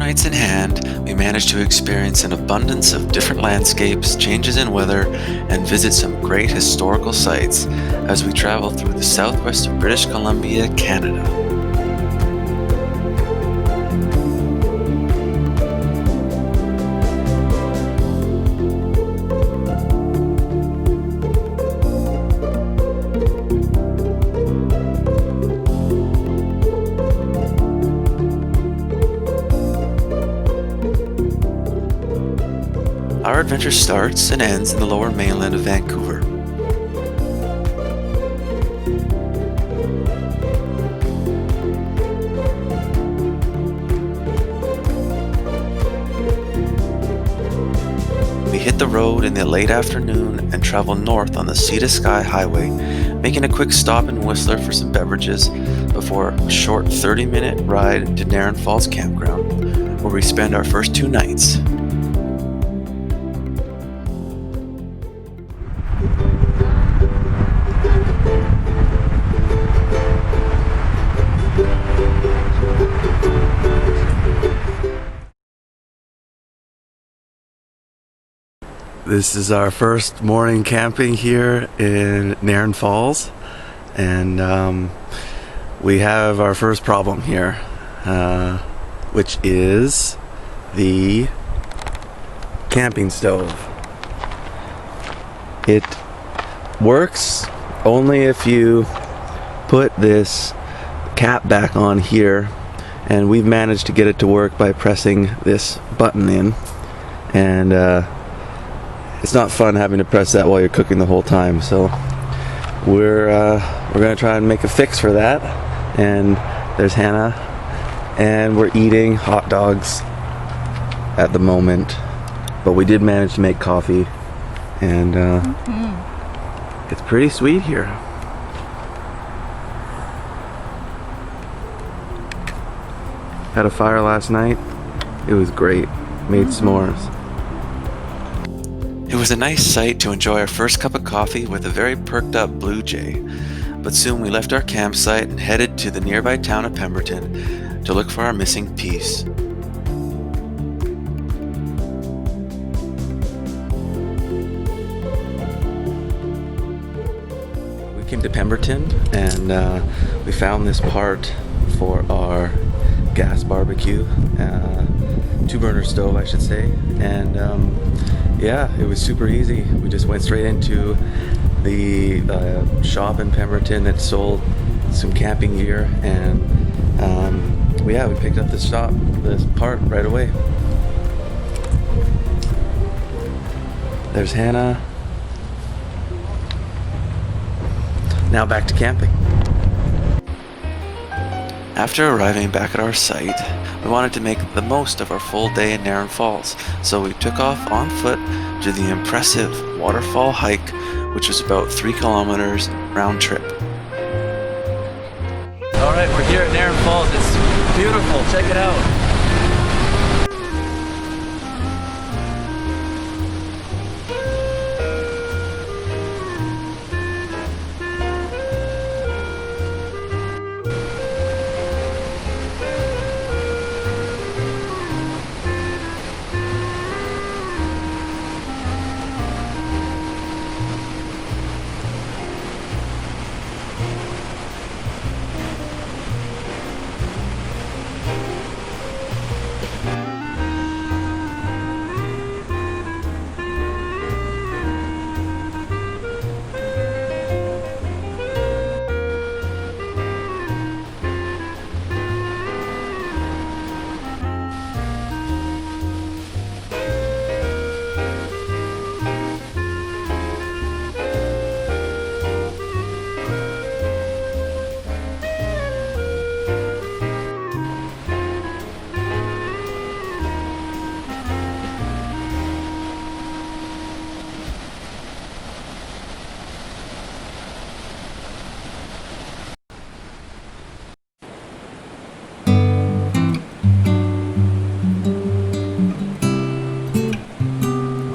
nights in hand, we managed to experience an abundance of different landscapes, changes in weather, and visit some great historical sites as we travel through the southwest of British Columbia, Canada. Our adventure starts and ends in the lower mainland of Vancouver. We hit the road in the late afternoon and travel north on the Sea to Sky Highway, making a quick stop in Whistler for some beverages before a short 30-minute ride to Narran Falls Campground, where we spend our first 2 nights. This is our first morning camping here in Narran Falls, and we have our first problem here, which is the camping stove. It works only if you put this cap back on here, and we've managed to get it to work by pressing this button in, and it's not fun having to press that while you're cooking the whole time, so we're gonna try and make a fix for that. And there's Hannah, and we're eating hot dogs at the moment, but we did manage to make coffee, and it's pretty sweet here. Had a fire last night. It was great. Made s'mores. It was a nice sight to enjoy our first cup of coffee with a very perked up blue jay, but soon we left our campsite and headed to the nearby town of Pemberton to look for our missing piece. We came to Pemberton and we found this part for our gas barbecue, 2-burner stove I should say, and yeah, it was super easy. We just went straight into the shop in Pemberton that sold some camping gear, and yeah, we picked up this part right away. There's Hannah. Now back to camping. After arriving back at our site, we wanted to make the most of our full day in Narran Falls, so we took off on foot to the impressive waterfall hike, which was about 3 kilometers round trip. Alright, we're here at Narran Falls. It's beautiful. Check it out.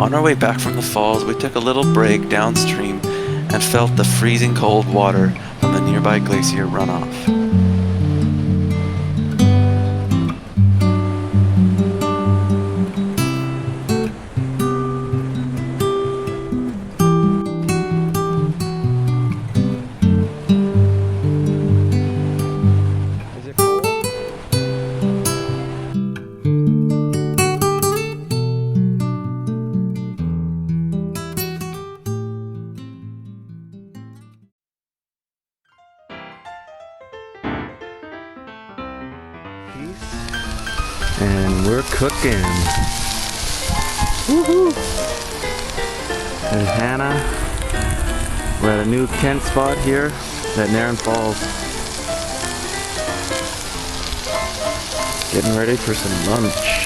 On our way back from the falls, we took a little break downstream and felt the freezing cold water from the nearby glacier runoff. We're cooking. Woohoo! There's Hannah. We're at a new tent spot here at Narren Falls. Getting ready for some lunch.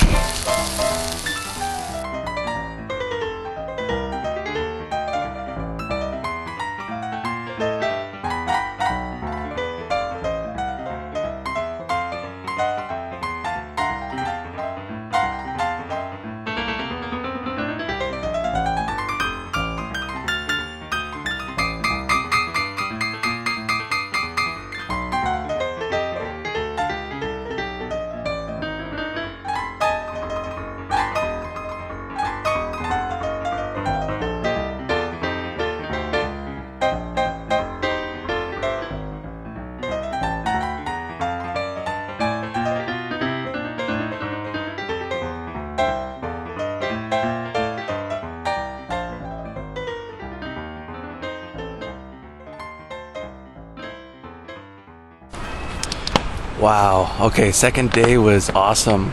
Wow, okay, second day was awesome.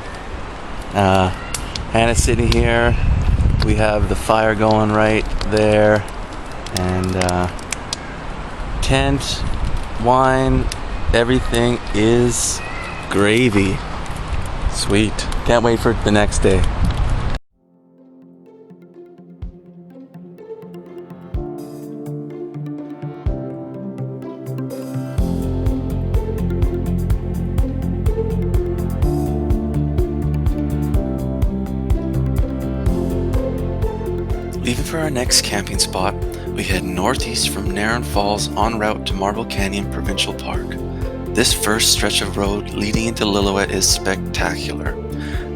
Hannah's sitting here. We have the fire going right there. And tent, wine, everything is gravy. Sweet. Can't wait for the next day. Leaving for our next camping spot, we head northeast from Narren Falls en route to Marble Canyon Provincial Park. This first stretch of road leading into Lillooet is spectacular.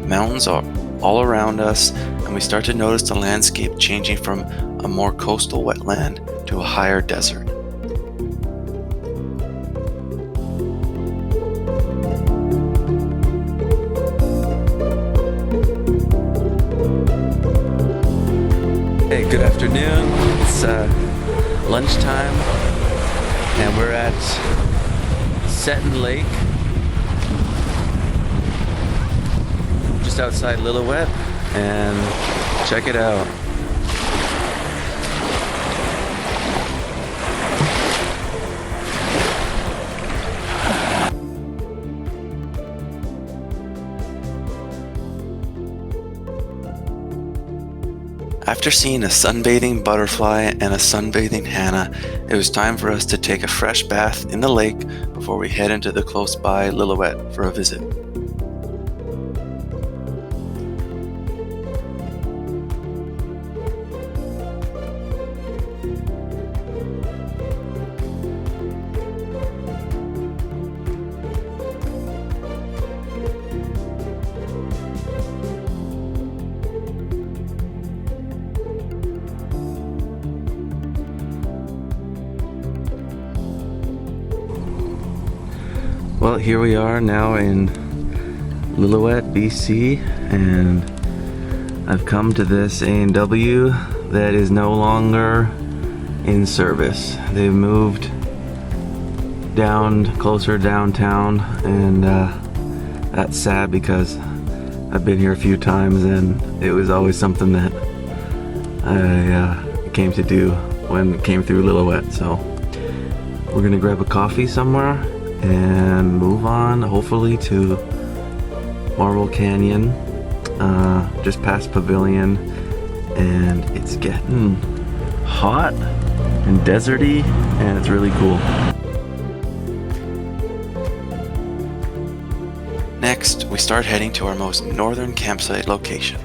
Mountains are all around us, and we start to notice the landscape changing from a more coastal wetland to a higher desert. Hey, good afternoon. It's lunchtime, and we're at Seton Lake, just outside Lillooet, and check it out. After seeing a sunbathing butterfly and a sunbathing Hannah, it was time for us to take a fresh bath in the lake before we head into the close by Lillooet for a visit. Well, here we are now in Lillooet, BC, and I've come to this A&W that is no longer in service. They've moved down closer downtown, and that's sad because I've been here a few times and it was always something that I came to do when it came through Lillooet. So we're gonna grab a coffee somewhere and move on, hopefully, to Marble Canyon, just past Pavilion, and it's getting hot and deserty, and it's really cool. Next, we start heading to our most northern campsite location.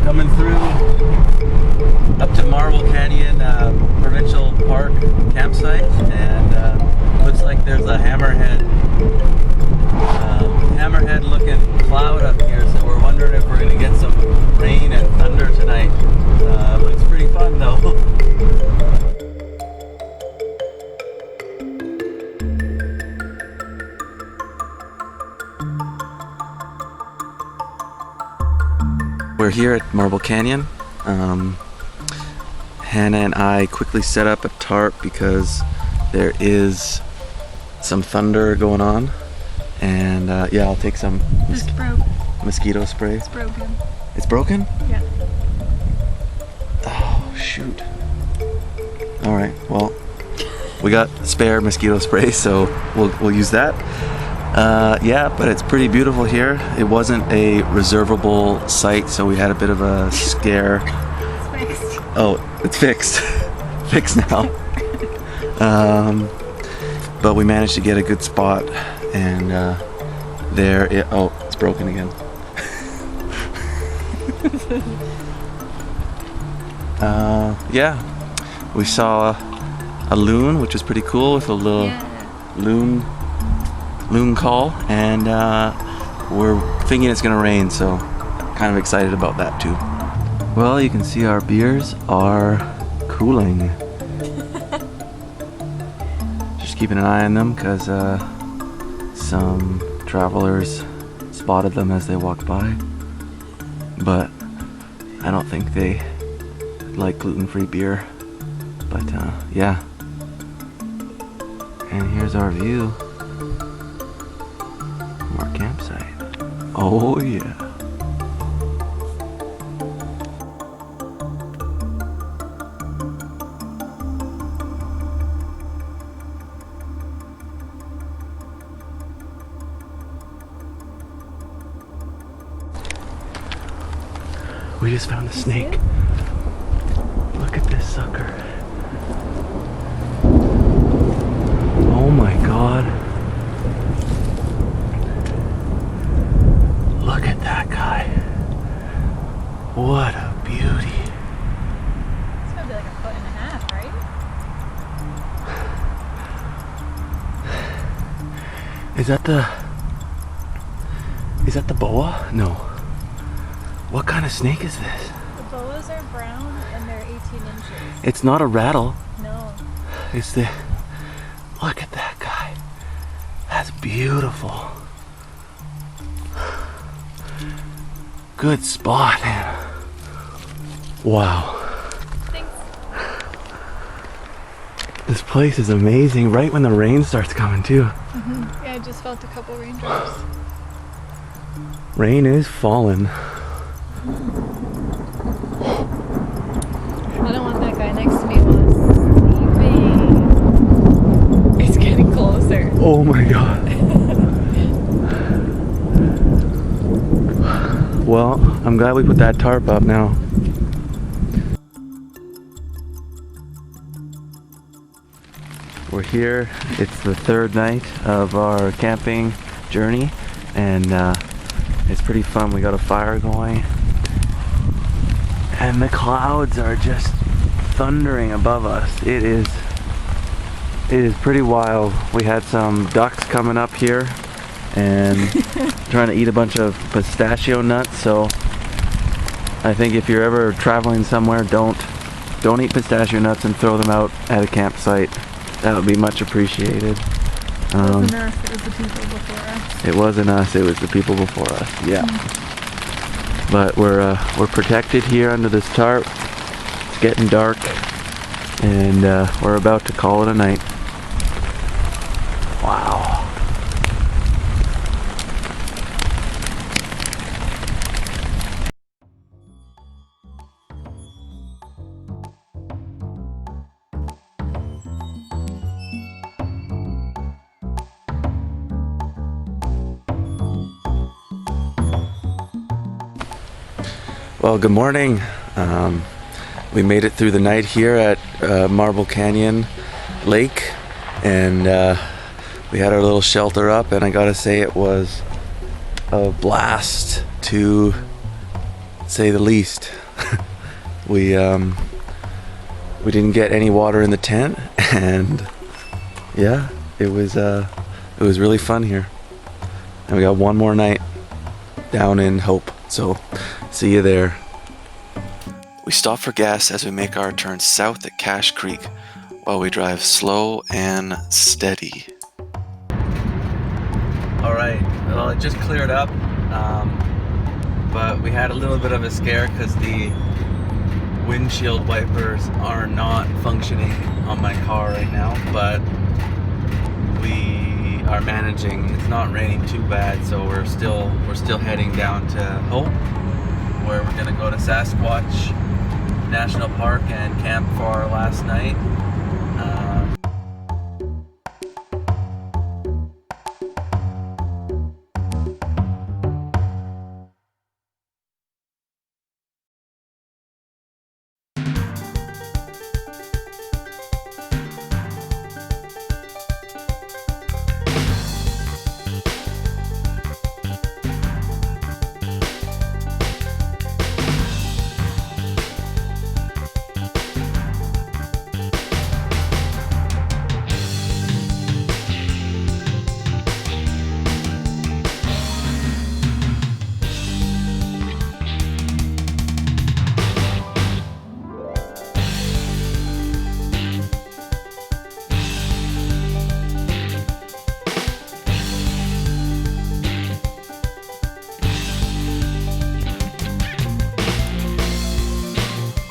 Coming through up to Marble Canyon Provincial Park campsite, and looks like there's a hammerhead looking cloud up here, so we're wondering if we're going to get some rain and thunder tonight. Looks pretty fun though. We're here at Marble Canyon. Hannah and I quickly set up a tarp because there is some thunder going on. And yeah, I'll take some mosquito spray. It's broken. It's broken? Yeah. Oh, shoot. Alright, well, we got spare mosquito spray, so we'll use that. Yeah, but it's pretty beautiful here. It wasn't a reservable site, so we had a bit of a scare. It's fixed. Oh, it's fixed. Fixed now. But we managed to get a good spot, and oh, it's broken again. Yeah, we saw a loon, which was pretty cool, with a little loon call, and we're thinking it's gonna rain, so kind of excited about that too. Well, you can see our beers are cooling. Just keeping an eye on them because some travelers spotted them as they walked by, but I don't think they like gluten-free beer. But yeah, and here's our view from our campsite. Oh yeah. We just found a snake. Look at this sucker. Oh my god. Look at that guy. What a beauty. It's gotta be like 1.5 feet, right? Is that the boa? No. What kind of snake is this? The boas are brown and they're 18 inches. It's not a rattle. No. It's the... Look at that guy. That's beautiful. Good spot, man. Wow. Thanks. This place is amazing right when the rain starts coming too. Mm-hmm. Yeah, I just felt a couple raindrops. Rain is falling. I don't want that guy next to me while sleeping. It's getting closer. Oh my god. Well, I'm glad we put that tarp up now. We're here. It's the third night of our camping journey, and it's pretty fun. We got a fire going, and the clouds are just thundering above us. It is pretty wild. We had some ducks coming up here and trying to eat a bunch of pistachio nuts, so I think if you're ever traveling somewhere, don't eat pistachio nuts and throw them out at a campsite. That would be much appreciated. It wasn't us, it was the people before us. It wasn't us, it was the people before us, yeah. But we're protected here under this tarp. It's getting dark, and we're about to call it a night. Wow. Well, good morning. We made it through the night here at Marble Canyon Lake, and we had our little shelter up, and I gotta say it was a blast, to say the least. We didn't get any water in the tent, and yeah, it was really fun here. And we got one more night down in Hope, so see you there. We stop for gas as we make our turn south at Cache Creek while we drive slow and steady. Alright, well, it just cleared up, but we had a little bit of a scare because the windshield wipers are not functioning on my car right now, but we are managing. It's not raining too bad, so we're still heading down to Hope, where we're gonna go to Sasquatch National Park and camp for our last night.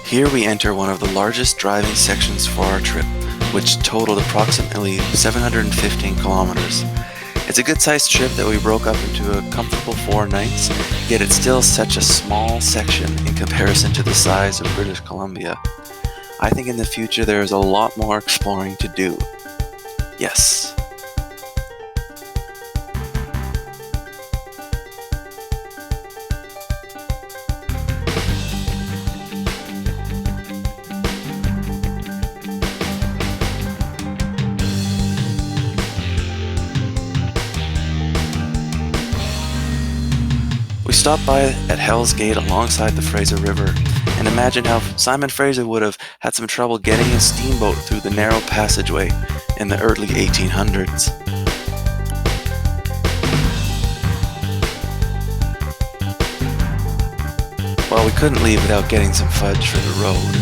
Here we enter one of the largest driving sections for our trip, which totaled approximately 715 kilometers. It's a good-sized trip that we broke up into a comfortable 4 nights, yet it's still such a small section in comparison to the size of British Columbia. I think in the future there is a lot more exploring to do. Yes. We stopped by at Hell's Gate alongside the Fraser River, and imagine how Simon Fraser would have had some trouble getting his steamboat through the narrow passageway in the early 1800s. Well, we couldn't leave without getting some fudge for the road.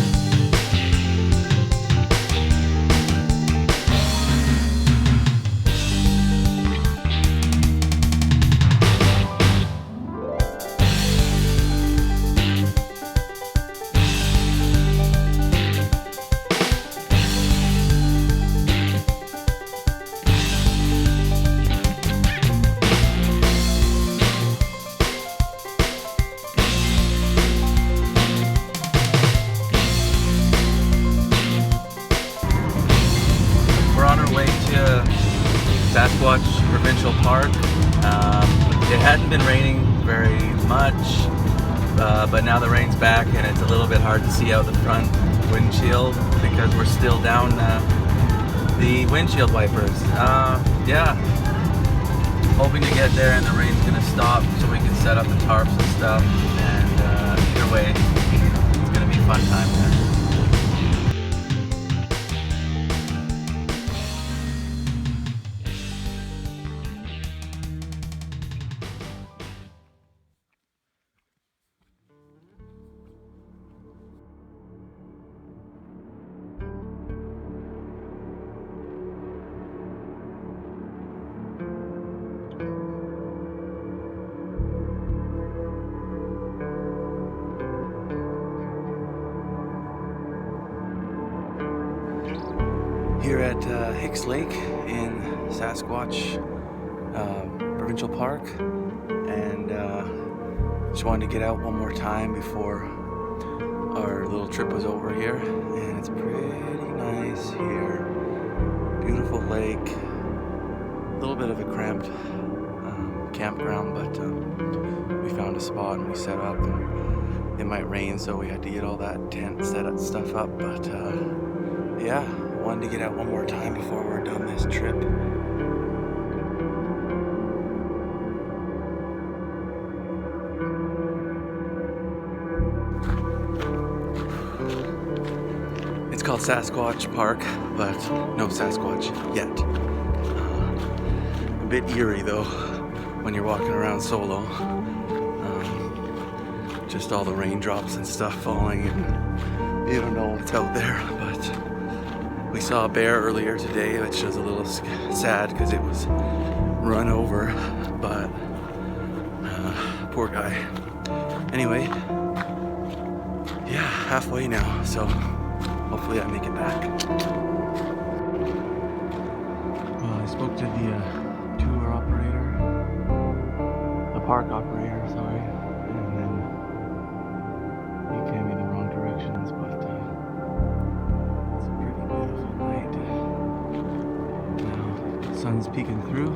Sasquatch Provincial Park. It hadn't been raining very much, but now the rain's back and it's a little bit hard to see out the front windshield because we're still down the windshield wipers. Yeah, hoping to get there and the rain's gonna stop so we can set up the tarps and stuff, and either way it's gonna be a fun time there. Here at Hicks Lake in Sasquatch Provincial Park, and just wanted to get out one more time before our little trip was over here, and it's pretty nice here. Beautiful lake, a little bit of a cramped campground, but we found a spot and we set up, and it might rain, so we had to get all that tent stuff up, but yeah, wanted to get out one more time before we're done this trip. It's called Sasquatch Park, but no Sasquatch yet. A bit eerie though when you're walking around solo. Just all the raindrops and stuff falling, and you don't know what's out there, but we saw a bear earlier today, which was a little sad because it was run over, but poor guy. Anyway, yeah, halfway now, so hopefully I make it back. Well, I spoke to the tour operator, the park operator, sorry, and then he gave me the wrong directions, but it's a pretty beautiful night. Now the sun's peeking through.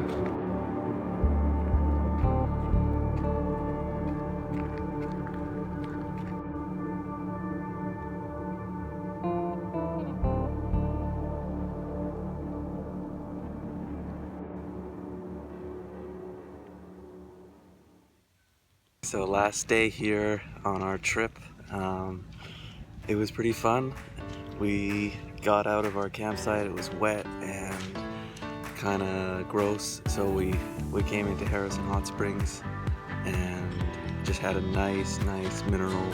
So last day here on our trip, it was pretty fun. We got out of our campsite, it was wet and kind of gross, so we came into Harrison Hot Springs and just had a nice mineral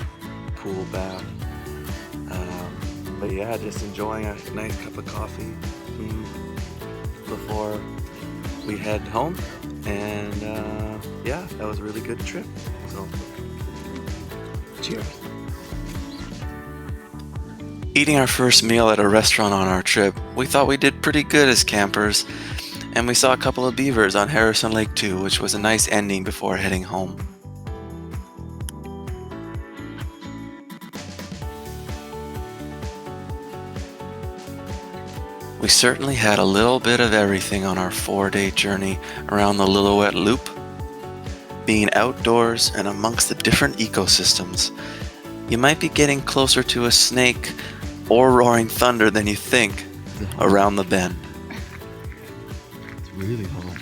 pool bath. But yeah, just enjoying a nice cup of coffee before we head home, and yeah, that was a really good trip. So, cheers. Eating our first meal at a restaurant on our trip, we thought we did pretty good as campers, and we saw a couple of beavers on Harrison Lake too, which was a nice ending before heading home. We certainly had a little bit of everything on our 4-day journey around the Lillooet Loop. Being outdoors and amongst the different ecosystems, you might be getting closer to a snake or roaring thunder than you think around the bend. It's really hot.